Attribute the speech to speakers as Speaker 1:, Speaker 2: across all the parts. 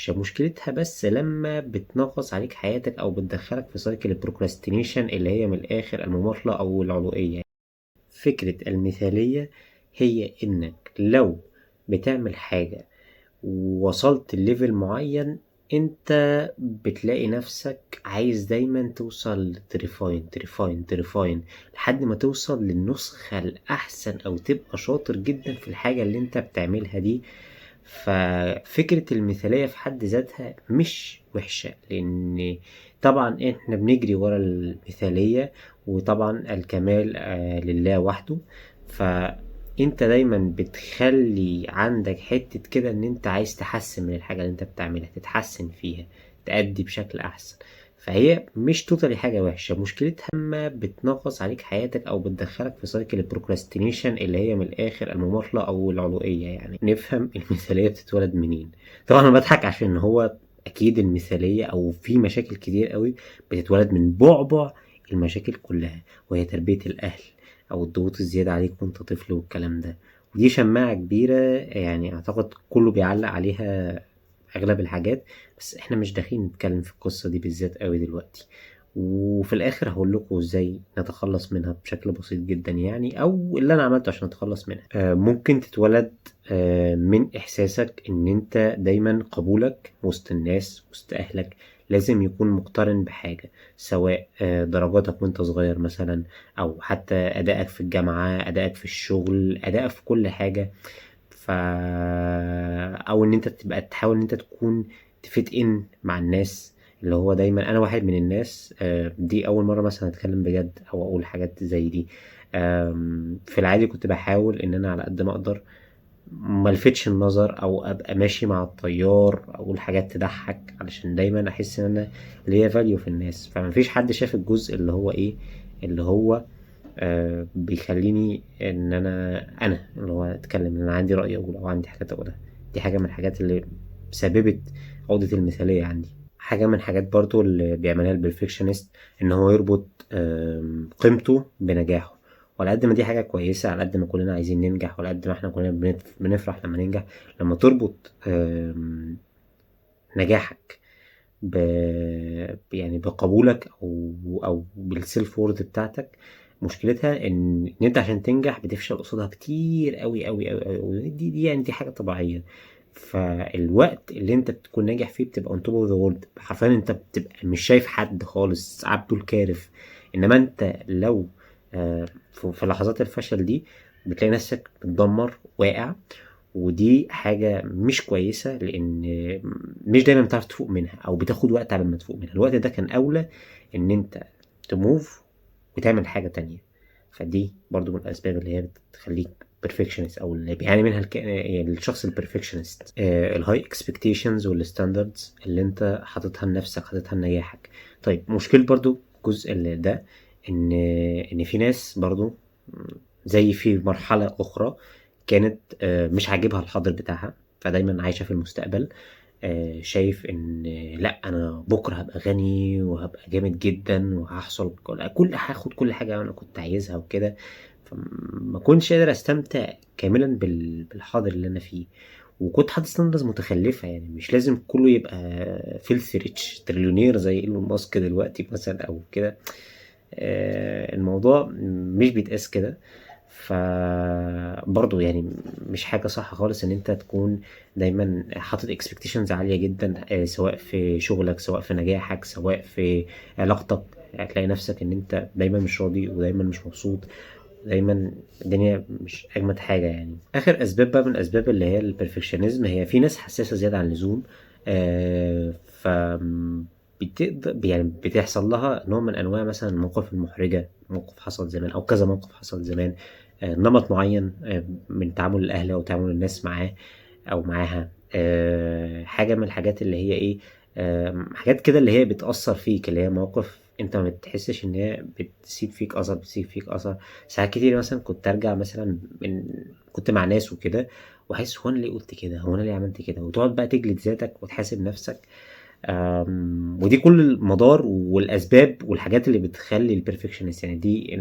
Speaker 1: وحشة، مشكلتها بس لما بتنغص عليك حياتك أو بتدخلك في سايكل البروكراستينيشن اللي هي من الآخر المماطلة أو العلوية. فكرة المثالية هي إنك لو بتعمل حاجة ووصلت لليفل معين، انت بتلاقي نفسك عايز دايما توصل تريفاين لحد ما توصل للنسخة الأحسن أو تبقى شاطر جدا في الحاجة اللي انت بتعملها دي. ففكرة المثالية في حد ذاتها مش وحشة، لأن طبعا احنا بنجري ورا المثالية، وطبعا الكمال لله وحده. فانت دايما بتخلي عندك حتة كده ان انت عايز تحسن من الحاجة اللي انت بتعملها، تتحسن فيها، تأدي بشكل أحسن. فهي مش توتالي حاجة وحشة، مشكلتها اما بتنغص عليك حياتك او بتدخلك في سايكل البروكراستينيشن اللي هي من الاخر المماطلة او العلوية. يعني نفهم المثالية بتتولد منين. طبعا انا بضحك عشان هو اكيد المثالية او في مشاكل كتير قوي بتتولد من بعبع المشاكل كلها، وهي تربية الاهل او الضغوط الزيادة عليك وانت طفل والكلام ده. ودي شماعة كبيرة، يعني اعتقد كله بيعلق عليها اغلب الحاجات، بس احنا مش داخلين نتكلم في القصة دي بالذات قوي دلوقتي. وفي الاخر هقول لكم ازاي نتخلص منها بشكل بسيط جدا، يعني او اللي انا عملته عشان اتخلص منها. ممكن تتولد من احساسك ان انت دايما قبولك وسط الناس وسط اهلك لازم يكون مقترن بحاجة، سواء درجاتك وانت صغير مثلا، او حتى ادائك في الجامعة، ادائك في الشغل، ادائك في كل حاجة. ف او ان انت تبقى تحاول ان انت تكون تفيت ان مع الناس. اللي هو دايما انا واحد من الناس، دي اول مره مثلا اتكلم بجد او اقول حاجات زي دي. في العادي كنت بحاول ان انا على قد ما اقدر ملفتش النظر او ابقى ماشي مع التيار، اقول حاجات تضحك علشان دايما احس ان انا ليا فاليو في الناس. فمفيش حد شاف الجزء اللي هو ايه، اللي هو بيخليني ان انا اللي هو اتكلم ان انا عندي رأي اقول او عندي حاجات اقولها. دي حاجة من الحاجات اللي سببت عقدة المثالية عندي. حاجة من الحاجات برضو اللي بيعملها البرفكشنست ان هو يربط قيمته بنجاحه. وعلى قد ما دي حاجة كويسة، على قد ما كلنا عايزين ننجح، وعلى قد ما احنا كلنا بنفرح لما ننجح، لما تربط نجاحك ب... يعني بقبولك او بالسيلف وورد بتاعتك، مشكلتها ان انت عشان تنجح بتفشل قصادها كتير قوي. دي يعني دي حاجه طبيعيه. فالوقت اللي انت بتكون ناجح فيه بتبقى on top of the world، حرفيا انت بتبقى مش شايف حد خالص، عبده الكارف. انما انت لو في لحظات الفشل دي بتلاقي نفسك بتدمر واقع. ودي حاجة مش كويسة، لأن مش دايما بتعرف تفوق منها أو بتاخد وقت على ما تفوق منها. الوقت ده كان أولى إن أنت تموف وتعمل حاجة تانية. فدي برضو من الأسباب اللي هي بتخليك perfectionist أو اللي بيعاني منها يعني الشخص البرفكشنست. الهاي اكسبكتيشنز والستاندردز اللي أنت حاططها لنفسك، حاططها لنجاحك. طيب مشكلة برضو الجزء اللي ده إن في ناس برضو زي في مرحلة أخرى كانت مش عاجبها الحاضر بتاعها، فدايما عايشة في المستقبل. شايف ان لا انا بكره هبقى غني وهبقى جامد جدا وهحصل هاخد كل حاجه انا كنت عايزها وكده. فما كنتش قادر استمتع كاملا بالحاضر اللي انا فيه. وكنت حاطط ستاندرز متخلفه، يعني مش لازم كله يبقى فيلث ريتش تريليونير زي ايلون ماسك دلوقتي مثلا او كده. الموضوع مش بيتقاس كده. فبرضه يعني مش حاجة صح خالص ان انت تكون دايما حاطط expectations عالية جدا، سواء في شغلك، سواء في نجاحك، سواء في علاقتك. هتلاقي نفسك ان انت دايما مش راضي ودايما مش مبسوط، دايما الدنيا مش اجمد حاجة. يعني اخر اسباب بقى من الاسباب اللي هي البرفكشنزم، هي في ناس حساسة زيادة عن اللزوم. ف بتقدر يعني بتحصل لها نوع من انواع مثلا المواقف المحرجة، موقف حصل زمان او كذا موقف حصل زمان، نمط معين من تعامل الاهل او تعامل الناس معاه او معاها. حاجة من الحاجات اللي هي ايه، حاجات كده اللي هي بتأثر فيك، اللي هي مواقف انت ما بتحسش ان هي بتسيب فيك اثر. ساعات كتير مثلا كنت ارجع مثلا كنت مع ناس وكده، واحس هو انا ليه قلت كده، هو انا ليه عملت كده، وتقعد بقى تجلد ذاتك وتحاسب نفسك. ودي كل المدار والاسباب والحاجات اللي بتخلي البرفكشنست، يعني دي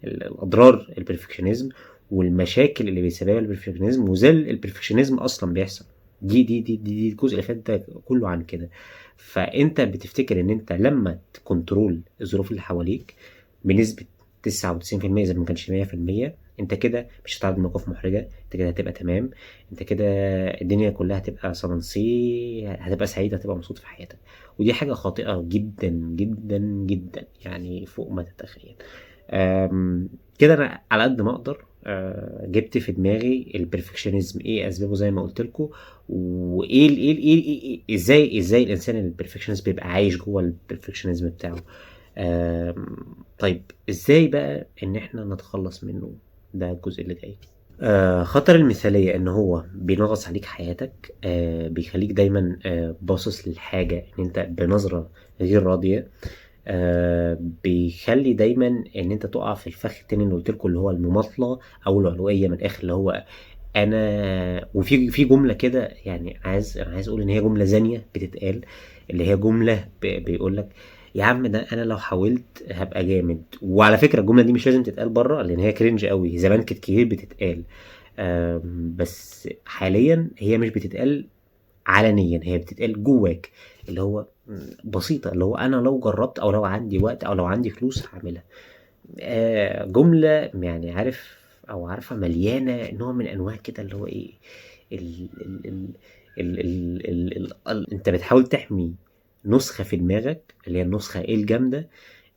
Speaker 1: الاضرار البرفكشنزم والمشاكل اللي بيسببها البرفكشنزم، وزي البرفكشنزم اصلا بيحصل. دي الجزء اللي فات ده كله عن كده. فانت بتفتكر ان انت لما تكنترول الظروف اللي حواليك بنسبة 99% اذا ما كانش 100%، انت كده مش هتعرض لمواقف محرجة، انت كده هتبقى تمام، انت كده الدنيا كلها هتبقى صلنسي، هتبقى سعيد، هتبقى مبسوط في حياتك. ودي حاجة خاطئة جدا جدا جدا، يعني فوق ما تتخيل. كده انا على قد ما اقدر جبت في دماغي البرفكشنزم ايه اسبابه زي ما قلت لكم، وايه ازاي الانسان البرفكشنست بيبقى عايش جوه البرفكشنزم بتاعه. طيب ازاي بقى ان احنا نتخلص منه؟ ده الجزء اللي جاي. خطر المثالية ان هو بينغص عليك حياتك، بيخليك دايما باصص للحاجة ان انت بنظرة غير راضية، بيخلي دايما ان انت تقع في الفخ التاني اللي قلت لكم، اللي هو المماطلة او العلوية من الاخر، اللي هو انا. وفي جملة كده، يعني انا عايز اقول ان هي جملة زانية بتتقال، اللي هي جملة بيقول لك يا عم ده انا لو حاولت هبقى جامد. وعلى فكرة الجملة دي مش لازم تتقال بره لان هي كرنج قوي، زمان كانت كتير بتتقال. بس حاليا هي مش بتتقال علنيا، هي بتتقال جواك، اللي هو بسيطة، اللي هو أنا لو جربت أو لو عندي وقت أو لو عندي فلوس هعملها. جملة يعني عارف أو عارفة مليانة نوع من أنواع كده اللي هو إيه، ال ال ال ال ال ال ال ال أنت بتحاول تحمي نسخة في دماغك، اللي هي النسخة إيه الجامدة،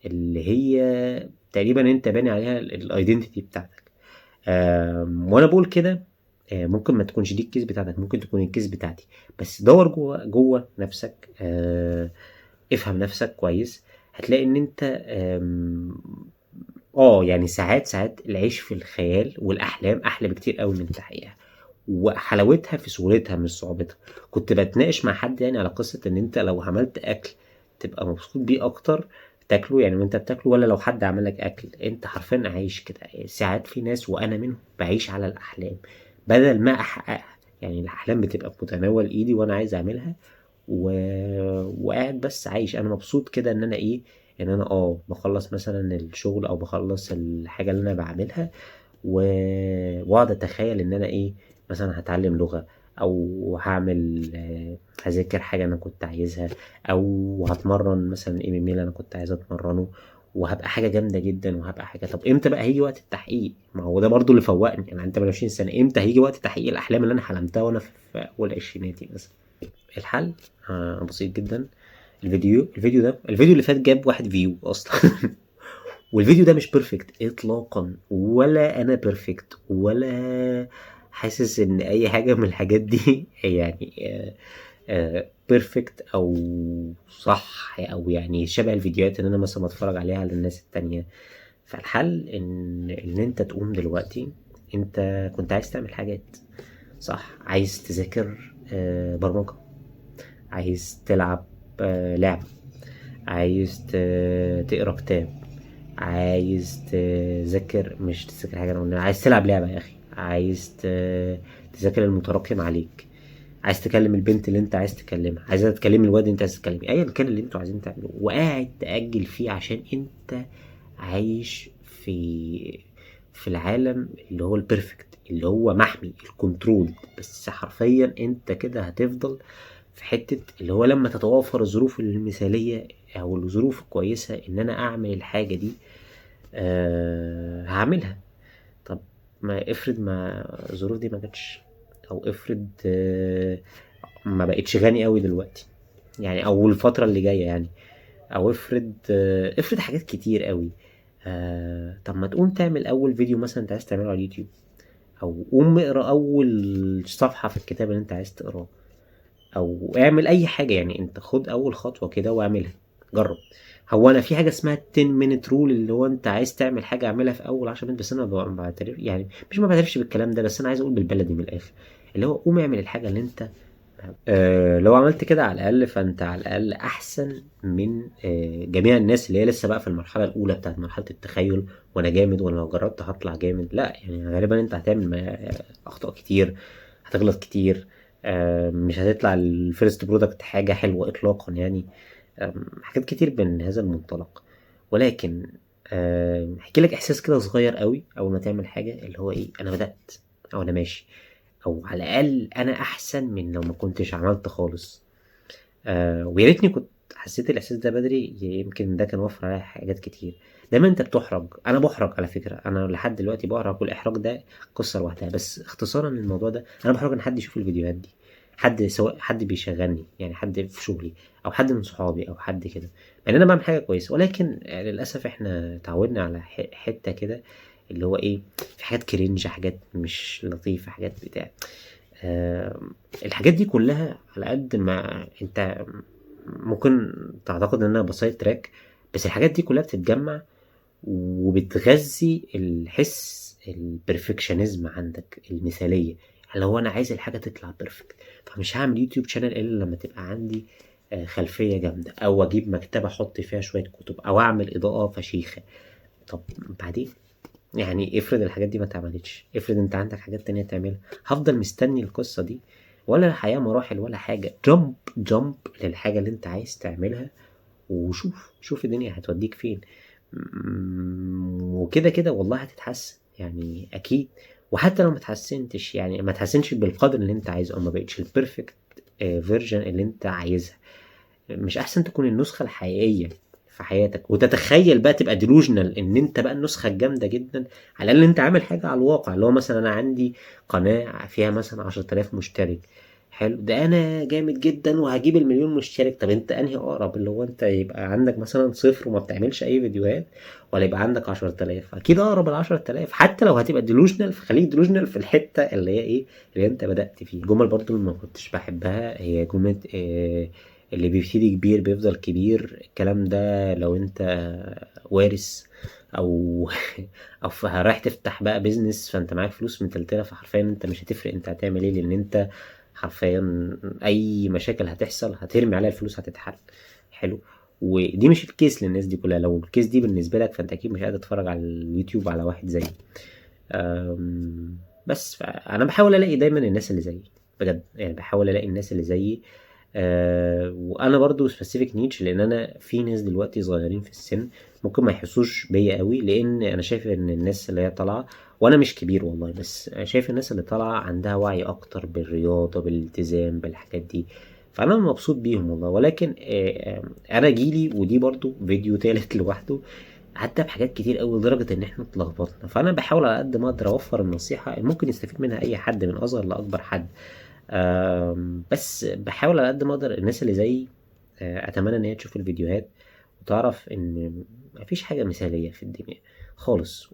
Speaker 1: اللي هي تقريبا أنت باني عليها الايدنتيتي بتاعتك. وانا بقول كده ممكن ما تكونش دي الكيس بتاعتك، ممكن تكون الكيس بتاعتي. بس دور جوه نفسك، افهم نفسك كويس، هتلاقي ان انت يعني ساعات العيش في الخيال والاحلام احلى بكتير قوي من الحقيقه، وحلاوتها في سهولتها مش صعوبتها. كنت بتناقش مع حد يعني على قصه ان انت لو عملت اكل تبقى مبسوط بيه اكتر تاكله، يعني وانت بتاكله، ولا لو حد عمل لك اكل انت حرفيا عايش كده. ساعات في ناس وانا منهم بعيش على الاحلام بدل ما احققها، يعني الاحلام بتبقى في متناول ايدي وانا عايز اعملها و... وقاعد بس عايش، انا مبسوط كده ان انا ايه، ان انا بخلص مثلا الشغل او بخلص الحاجة اللي انا بعملها و... واقعد اتخيل ان انا ايه، مثلا هتعلم لغة، او هعمل هذاكر حاجة انا كنت عايزها، او هتمرن مثلا ام ام اللي انا كنت عايز اتمرنه، وهبقى حاجة جامدة جدا، وهبقى حاجة. طب امتى بقى هيجي وقت التحقيق؟ ما هو ده برضو اللي فوقني، يعني انت من 20 سنة امتى هيجي وقت تحقيق الاحلام اللي انا حلمتها وانا في اول عشريناتي مثلا؟ الحل بسيط جدا. الفيديو اللي فات جاب 1 فيو اصلا والفيديو ده مش بيرفكت اطلاقا، ولا انا بيرفكت، ولا حاسس ان اي حاجة من الحاجات دي يعني بيرفكت او صح، او يعني شبه الفيديوهات اللي انا مثلا بتفرج عليها على الناس التانية. فالحل ان انت تقوم دلوقتي، انت كنت عايز تعمل حاجات صح، عايز تذاكر برمجة، عايز تلعب لعبة، عايز تقرا كتاب، عايز تذاكر، مش تذاكر حاجة أنا قلنا، عايز تلعب لعبة يا أخي، عايز تذاكر المتراكم عليك، عايز تكلم البنت اللي انت عايز تكلمها، عايز تكلم الواد اللي انت عايز تكلمه، ايا كان اللي انتوا عايزين تعملوه، وقاعد تأجل فيه عشان انت عايش في العالم اللي هو البرفكت، اللي هو محمي الكنترول. بس حرفيا انت كده هتفضل في حتة اللي هو لما تتوافر الظروف المثالية او الظروف الكويسة ان انا اعمل الحاجة دي هعملها. طب ما افرض ما الظروف دي ما جاتش، او افرض ما بقتش غني قوي دلوقتي، يعني او الفترة اللي جاية يعني، او افرض حاجات كتير قوي. طب ما تقوم تعمل اول فيديو مثلا انت عايز تعمله على اليوتيوب، او قوم اقرا اول صفحة في الكتاب اللي انت عايز تقراه، او اعمل اي حاجة، يعني انت خد اول خطوة كده واعملها، جرب. هو انا في حاجة اسمها 10 minute rule، اللي هو انت عايز تعمل حاجة اعملها في اول 10 minutes، بس انا ما بعترف، يعني مش ما بعترفش بالكلام ده، بس انا عايز اقول بالبلدي من الاخر، اللي هو قوم اعمل الحاجة اللي انت لو عملت كده على الأقل فأنت على الأقل أحسن من جميع الناس اللي هي لسه بقى في المرحلة الأولى بتاعت مرحلة التخيل، وأنا جامد وأنا لو جربت هطلع جامد. لا، يعني غالبا أنت هتعمل أخطاء كتير، هتغلط كتير، مش هتطلع الفيرست برودكت حاجة حلوة إطلاقا يعني. حاجات كتير من هذا المنطلق. ولكن احكي لك إحساس كده صغير قوي أول ما تعمل حاجة، اللي هو إيه، أنا بدأت أو أنا ماشي. او على الاقل انا احسن من لو ما كنتش عملت خالص. ويا ريتني كنت حسيت الاحساس ده بدري، يمكن ده كان وفر عليا حاجات كتير. دايما انت بتحرج، انا بحرج على فكره، انا لحد دلوقتي بحرج، والاحراج ده قصه لوحدها. بس اختصارا للموضوع ده، انا بحرج ان حد يشوف الفيديوهات دي، حد سواء حد بيشغلني يعني، حد في شغلي او حد من صحابي او حد كده، مع ان انا بعمل حاجه كويسه. ولكن للاسف احنا اتعودنا على حته كده، اللي هو ايه، في حاجات كرنج، حاجات مش لطيفه، حاجات بتاع. آه، الحاجات دي كلها على قد ما انت ممكن تعتقد انها بسيط تراك، بس الحاجات دي كلها بتتجمع وبتغذي الحس البرفكشنزم عندك، المثالية، اللي هو انا عايز الحاجة تطلع بيرفكت. فمش هعمل يوتيوب شانل الا لما تبقى عندي خلفية جامدة، او اجيب مكتبة احط فيها شوية كتب، او اعمل اضاءة فشيخة. طب بعدين، يعني افرض الحاجات دي ما اتعملتش، افرض انت عندك حاجات تانية تعملها، هفضل مستني القصة دي؟ ولا الحياة مراحل ولا حاجة، جump جump للحاجة اللي انت عايز تعملها، وشوف الدنيا هتوديك فين. وكده كده والله هتتحسن يعني اكيد. وحتى لو ما اتحسنتش، يعني ما اتحسنش بالقدر اللي انت عايزه، او ما بقتش البيرفكت فيرجن اللي انت عايزها، مش احسن تكون النسخة الحقيقية في حياتك، وتتخيل بقى تبقى ديلوجنال ان انت بقى النسخة الجامدة جدا؟ على الاقل انت عامل حاجة على الواقع، اللي هو مثلا انا عندي قناة فيها مثلا 10,000 مشترك، حلو، ده انا جامد جدا وهجيب المليون مشترك. طب انت انهي اقرب، اللي هو انت يبقى عندك مثلا صفر وما بتعملش اي فيديوهات، ولا يبقى عندك 10,000؟ اكيد اقرب ال10,000. حتى لو هتبقى ديلوجنال، فخليك ديلوجنال في الحتة اللي هي ايه، اللي انت بدأت فيه. الجمل برضو اللي ما كنتش بحبها هي جملة اللي بيبتدي كبير بيفضل كبير. الكلام ده لو انت وارث، او او رايح تفتح بقى بيزنس، فانت معاك فلوس متلتلة، فحرفيا انت مش هتفرق انت هتعمل ايه، لان انت حرفيا اي مشاكل هتحصل هترمي عليها الفلوس هتتحل. حلو. ودي مش الكيس للناس دي كلها. لو الكيس دي بالنسبة لك، فانت اكيد مش قاعد تتفرج على اليوتيوب على واحد زيي. بس فانا بحاول الاقي دايما الناس اللي زيي، بجد يعني بحاول الاقي الناس اللي زيي. وانا برضو سبيسيفيك نيتش، لان انا في ناس دلوقتي صغيرين في السن ممكن ما يحسوش بيا قوي، لان انا شايف ان الناس اللي هي طالعه، وانا مش كبير والله، بس شايف الناس اللي طالعه عندها وعي اكتر بالرياضه، بالالتزام، بالحاجات دي. فانا مبسوط بيهم والله. ولكن انا جيلي، ودي برضو فيديو تالت لوحده، عدى بحاجات كتير قوي لدرجة ان احنا اتلخبطنا. فانا بحاول على قد ما اقدر اوفر النصيحة اللي ممكن يستفيد منها اي حد من اصغر لاكبر حد. بس بحاول على قد ما اقدر الناس اللي زيي اتمنى ان هي تشوف الفيديوهات وتعرف ان مفيش حاجة مثالية في الدنيا خالص.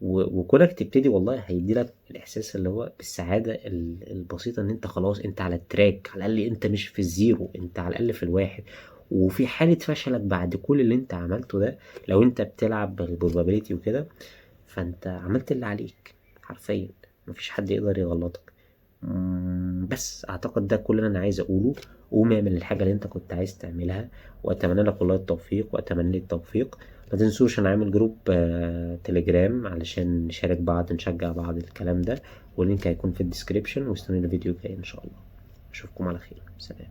Speaker 1: وكونك تبتدي والله هيديلك الاحساس اللي هو بالسعادة البسيطة، ان انت خلاص انت على التراك، على الاقل انت مش في الزيرو، انت على الاقل في الواحد. وفي حالة فشلك بعد كل اللي انت عملته ده، لو انت بتلعب بالبروبابيلتي وكده، فانت عملت اللي عليك حرفيا، مفيش حد يقدر يغلطك. بس اعتقد ده كل اللي انا عايز اقوله. قوم اعمل الحاجة اللي انت كنت عايز تعملها، واتمنى لك والله التوفيق، واتمنى لي التوفيق. ما تنسوش انا عامل جروب تليجرام علشان نشارك بعض، نشجع بعض، الكلام ده، واللينك هيكون في الديسكريبشن. واستنوا الفيديو الجاي ان شاء الله. اشوفكم على خير، سلام.